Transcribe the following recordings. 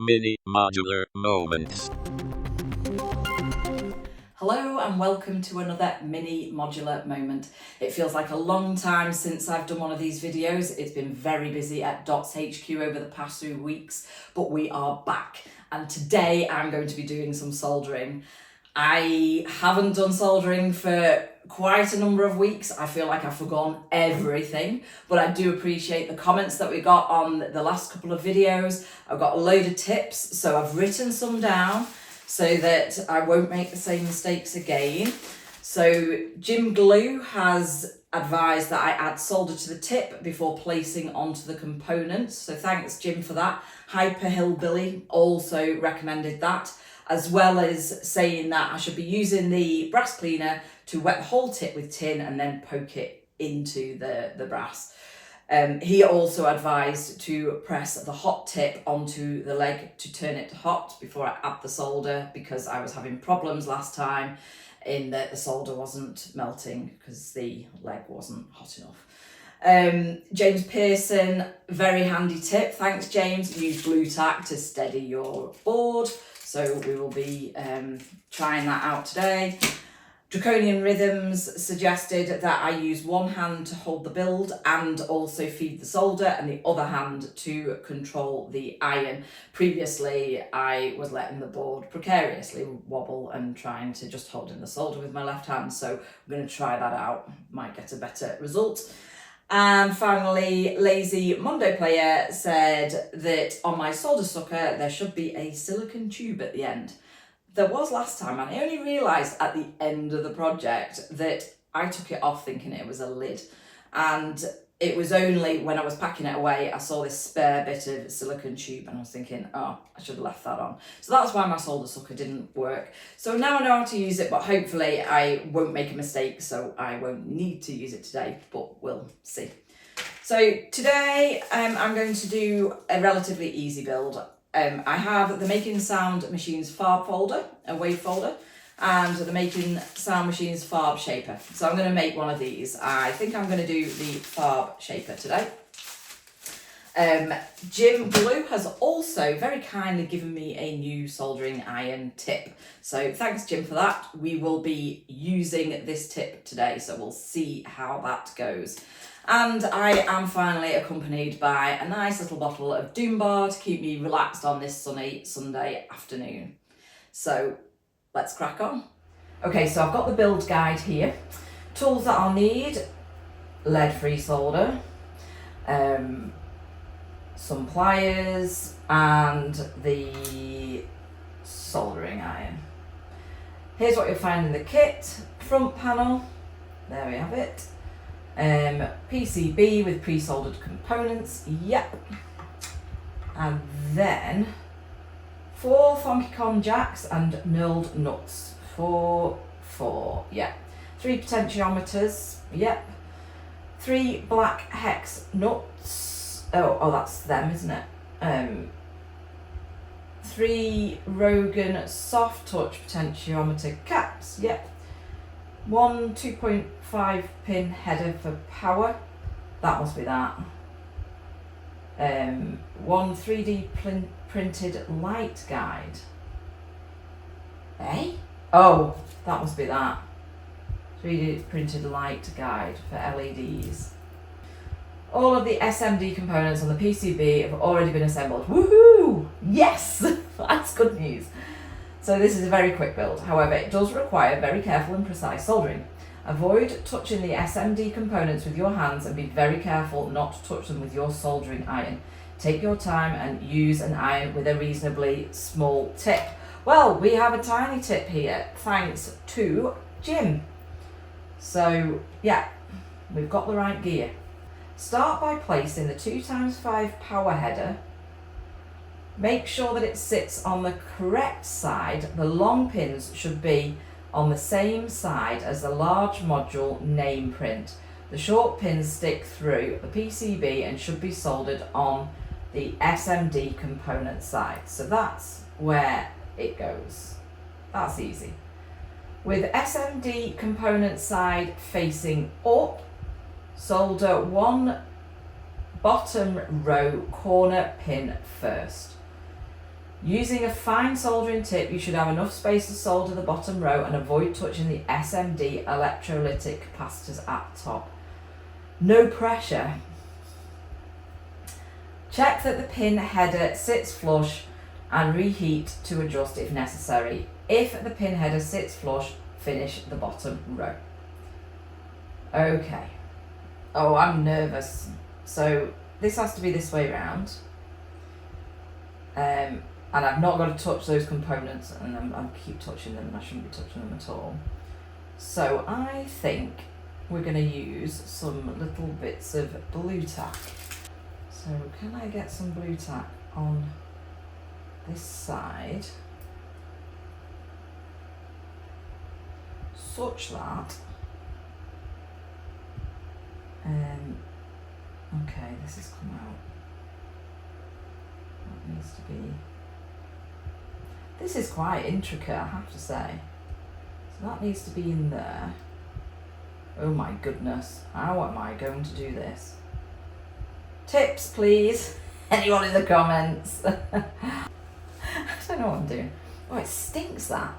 Mini Modular Moments. Hello and welcome to another mini modular moment. It feels like a long time since I've done one of these videos. It's been very busy at Dots HQ over the past few weeks, but we are back. And today I'm going to be doing some soldering. I haven't done soldering for quite a number of weeks. I feel like I've forgotten everything, but I do appreciate the comments that we got on the last couple of videos. I've got a load of tips, so I've written some down so that I won't make the same mistakes again. So Jim Glue has advised that I add solder to the tip before placing onto the components. So thanks Jim for that. Hyper Hillbilly also recommended that, as well as saying that I should be using the brass cleaner to wet the whole tip with tin and then poke it into the brass. He also advised to press the hot tip onto the leg to turn it to hot before I add the solder, because I was having problems last time in that the solder wasn't melting because the leg wasn't hot enough. James Pearson, very handy tip. Thanks, James. Use glue tack to steady your board. So we will be trying that out today. Draconian Rhythms suggested that I use one hand to hold the build and also feed the solder, and the other hand to control the iron. Previously, I was letting the board precariously wobble and trying to just hold in the solder with my left hand, so I'm going to try that out. Might get a better result. And finally, Lazy Mondo Player said that on my solder sucker, there should be a silicone tube at the end. There was last time, and I only realised at the end of the project that I took it off thinking it was a lid. And it was only when I was packing it away, I saw this spare bit of silicone tube and I was thinking, oh, I should have left that on. So that's why my solder sucker didn't work. So now I know how to use it, but hopefully I won't make a mistake, so I won't need to use it today, but we'll see. So today I'm going to do a relatively easy build. I have the Making Sound Machines Farbfolder, a wave folder, and the Making Sound Machines Farbshaper. So I'm going to make one of these. I think I'm going to do the Farbshaper today. Jim Glue has also very kindly given me a new soldering iron tip. So thanks Jim for that. We will be using this tip today, so we'll see how that goes. And I am finally accompanied by a nice little bottle of Doom Bar to keep me relaxed on this sunny Sunday afternoon. So let's crack on. Okay, so I've got the build guide here. Tools that I'll need: lead-free solder, some pliers, and the soldering iron. Here's what you'll find in the kit. Front panel, there we have it. PCB with pre-soldered components, yep. And then 4 Funky Kong jacks and knurled nuts. 4, yeah. 3 potentiometers, yep. 3 black hex nuts. Oh, that's them, isn't it? 3 Rogan soft touch potentiometer caps, yep. 1 2.5 pin header for power, that must be that. 1 3D printed light guide. Eh? Oh, that must be that. 3D printed light guide for LEDs. All of the SMD components on the PCB have already been assembled. Woohoo! Yes! That's good news. So this is a very quick build. However, it does require very careful and precise soldering. Avoid touching the SMD components with your hands and be very careful not to touch them with your soldering iron. Take your time and use an iron with a reasonably small tip. Well, we have a tiny tip here, thanks to Jim. So yeah, we've got the right gear. Start by placing the 2x5 power header. Make sure that it sits on the correct side. The long pins should be on the same side as the large module name print. The short pins stick through the PCB and should be soldered on the SMD component side. So that's where it goes. That's easy. With SMD component side facing up, solder 1 bottom row corner pin first. Using a fine soldering tip, you should have enough space to solder the bottom row and avoid touching the SMD electrolytic capacitors at top. No pressure. Check that the pin header sits flush and reheat to adjust if necessary. If the pin header sits flush, finish the bottom row. Okay. Oh, I'm nervous. So this has to be this way around. And I've not got to touch those components, and I keep touching them, and I shouldn't be touching them at all. So I think we're going to use some little bits of blue tack. So can I get some blue tack on this side, such that, okay, this has come out. That needs to be, this is quite intricate, I have to say. So that needs to be in there. Oh my goodness, how am I going to do this? Tips, please. Anyone in the comments? I don't know what I'm doing. Oh, it stinks, that.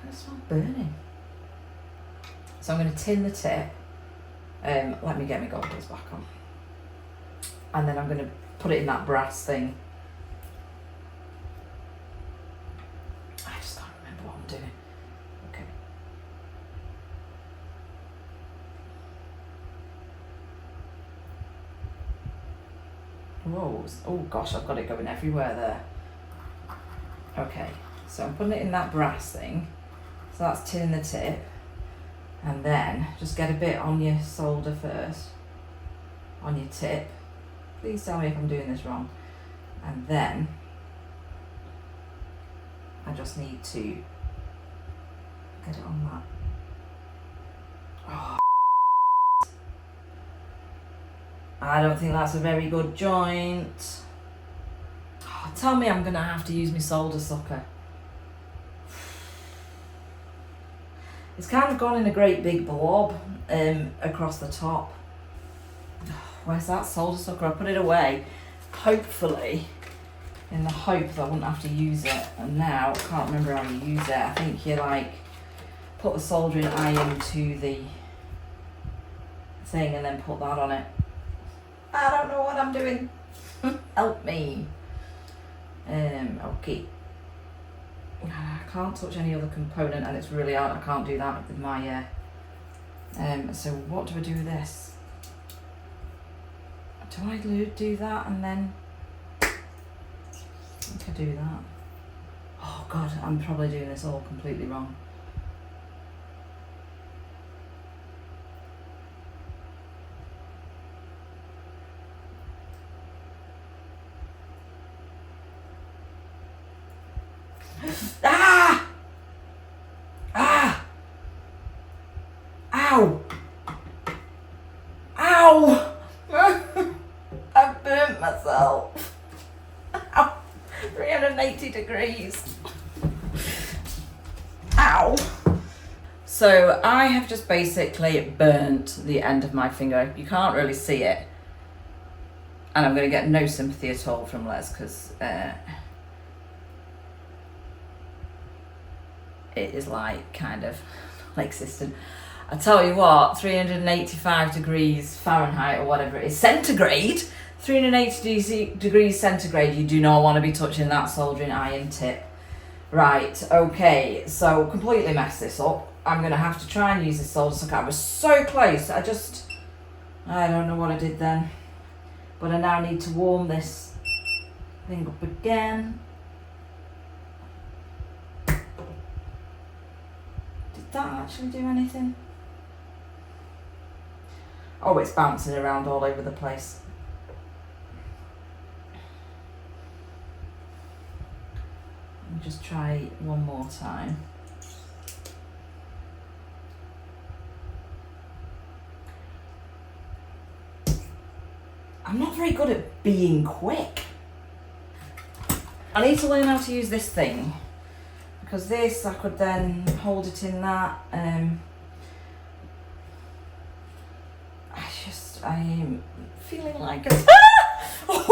It smells burning. So I'm going to tin the tip. Let me get my goggles back on. And then I'm going to put it in that brass thing. I just can't remember what I'm doing. Okay. Whoa, oh gosh, I've got it going everywhere there. Okay, so I'm putting it in that brass thing. So that's tinning the tip. And then just get a bit on your solder first, on your tip. Please tell me if I'm doing this wrong. And then I just need to get it on that. Oh, I don't think that's a very good joint. Oh, tell me I'm gonna have to use my solder sucker. It's kind of gone in a great big blob across the top. Where's that solder sucker? I put it away, hopefully, in the hope that I wouldn't have to use it. And now I can't remember how you use it. I think you like put the soldering iron to the thing and then put that on it. I don't know what I'm doing. Help me. Okay. I can't touch any other component, and it's really hard. I can't do that with my so what do I do with this? Do I do that and then I think I do that? Oh god, I'm probably doing this all completely wrong. Ah! Ah! Ow! Ow! I've burnt myself. Ow! 380 degrees. Ow! So I have just basically burnt the end of my finger. You can't really see it. And I'm going to get no sympathy at all from Les because it is like kind of like existent. I tell you what, 385 degrees Fahrenheit or whatever it is, centigrade, 380 degrees centigrade, you do not want to be touching that soldering iron tip. Right, okay, so completely messed this up. I'm going to have to try and use this solder sucker. I was so close, I don't know what I did then. But I now need to warm this thing up again. Did that actually do anything? Oh, it's bouncing around all over the place. Let me just try one more time. I'm not very good at being quick. I need to learn how to use this thing. Because this, I could then hold it in that. I'm feeling like a... Oh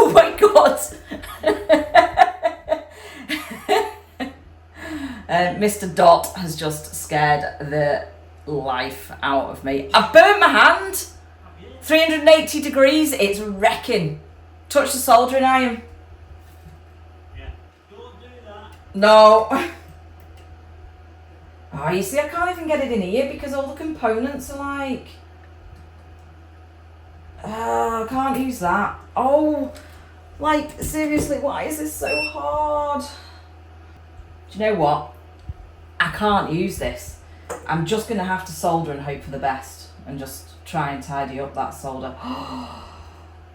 Mr. Dot has just scared the life out of me. I've burnt my hand. 380 degrees, it's wrecking. Touch the soldering iron. Yeah. Don't do that. No. Oh, you see, I can't even get it in here because all the components are like... I can't use that. Oh, like, seriously, why is this so hard? Do you know what? I can't use this. I'm just going to have to solder and hope for the best and just try and tidy up that solder. God,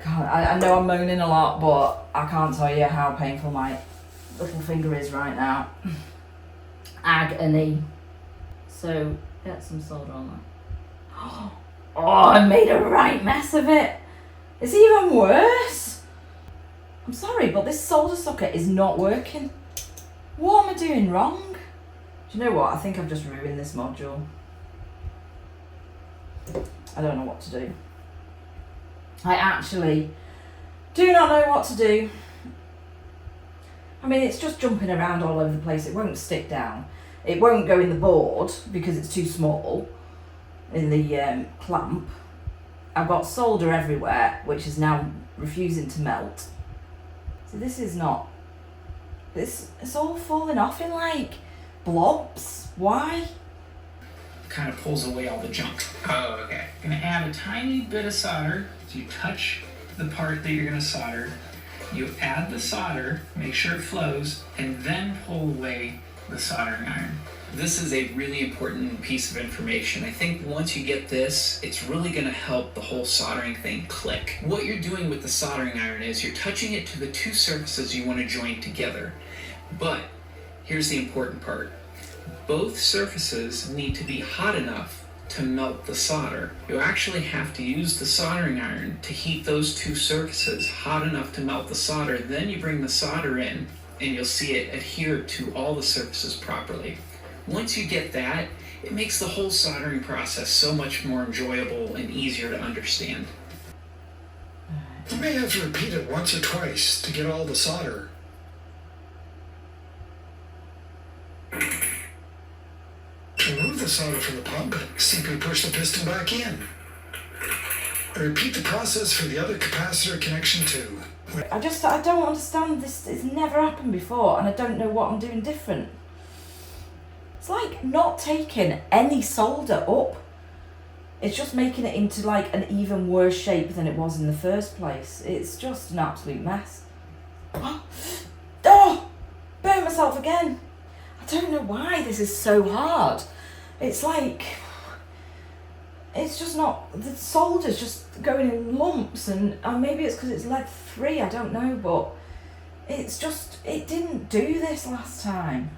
I know I'm moaning a lot, but I can't tell you how painful my little finger is right now. Agony. So, get some solder on that. Oh, I made a right mess of it. It's even worse. I'm sorry, but this solder socket is not working. What am I doing wrong? Do you know what? I think I've just ruined this module. I don't know what to do. I actually do not know what to do. I mean, it's just jumping around all over the place. It won't stick down. It won't go in the board because it's too small in the clamp. I've got solder everywhere, which is now refusing to melt. So this is not... It's all falling off in like blobs. Why? Kind of pulls away all the junk. Oh, okay. Gonna add a tiny bit of solder. So you touch the part that you're gonna solder. You add the solder, make sure it flows, and then pull away the soldering iron. This is a really important piece of information. I think once you get this, it's really gonna help the whole soldering thing click. What you're doing with the soldering iron is you're touching it to the two surfaces you want to join together. But here's the important part. Both surfaces need to be hot enough to melt the solder. You actually have to use the soldering iron to heat those two surfaces hot enough to melt the solder. Then you bring the solder in and you'll see it adhere to all the surfaces properly. Once you get that, it makes the whole soldering process so much more enjoyable and easier to understand. You may have to repeat it once or twice to get all the solder. To remove the solder from the pump, simply push the piston back in. Repeat the process for the other capacitor connection too. I don't understand this. It's never happened before and I don't know what I'm doing different. It's like not taking any solder up. It's just making it into like an even worse shape than it was in the first place. It's just an absolute mess. Oh! Burn myself again. I don't know why this is so hard. It's like... It's just not... The solder's just going in lumps and maybe it's because it's lead free, I don't know, but it's just... It didn't do this last time.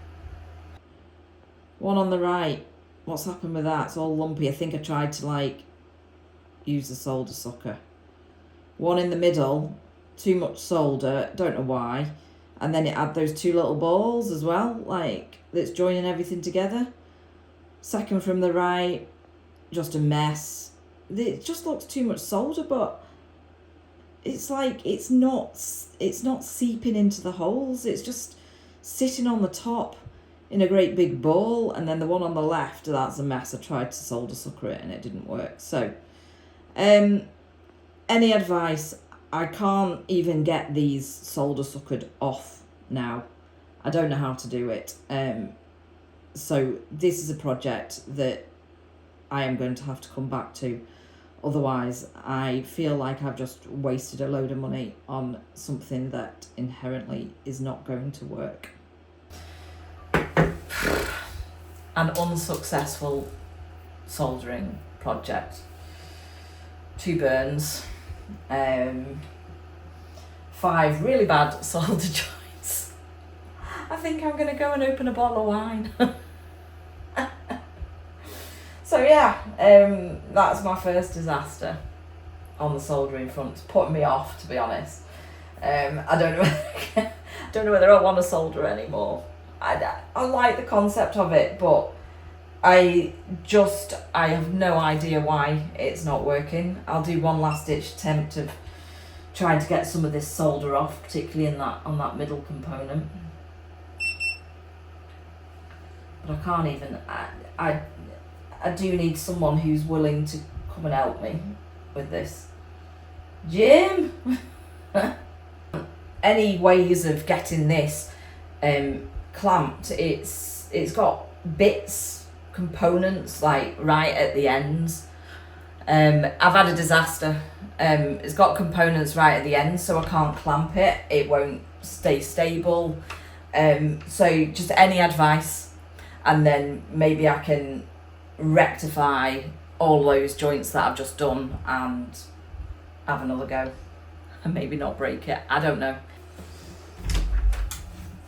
One on the right. What's happened with that? It's all lumpy. I think I tried to like use the solder sucker. One in the middle, too much solder, don't know why. And then it had those two little balls as well, like that's joining everything together. Second from the right, just a mess. It just looks too much solder, but it's like it's not seeping into the holes. It's just sitting on the top in a great big ball, and then the one on the left, that's a mess. I tried to solder sucker it and it didn't work. So any advice? I can't even get these solder suckered off now. I don't know how to do it. So this is a project that I am going to have to come back to. Otherwise, I feel like I've just wasted a load of money on something that inherently is not going to work. An unsuccessful soldering project. 2 burns. 5 really bad solder joints. I think I'm going to go and open a bottle of wine. So yeah, that's my first disaster on the soldering front. It's putting me off, to be honest. I don't know whether I want to solder anymore. I like the concept of it, but I have no idea why it's not working. I'll do one last ditch attempt of trying to get some of this solder off, particularly on that middle component. but I can't even. I do need someone who's willing to come and help me with this. Jim. Any ways of getting this clamped? It's got bits, components like right at the ends. I've had a disaster. It's got components right at the end, so I can't clamp it. It won't stay stable. So just any advice, and then maybe I can rectify all those joints that I've just done and have another go, and maybe not break it. I don't know.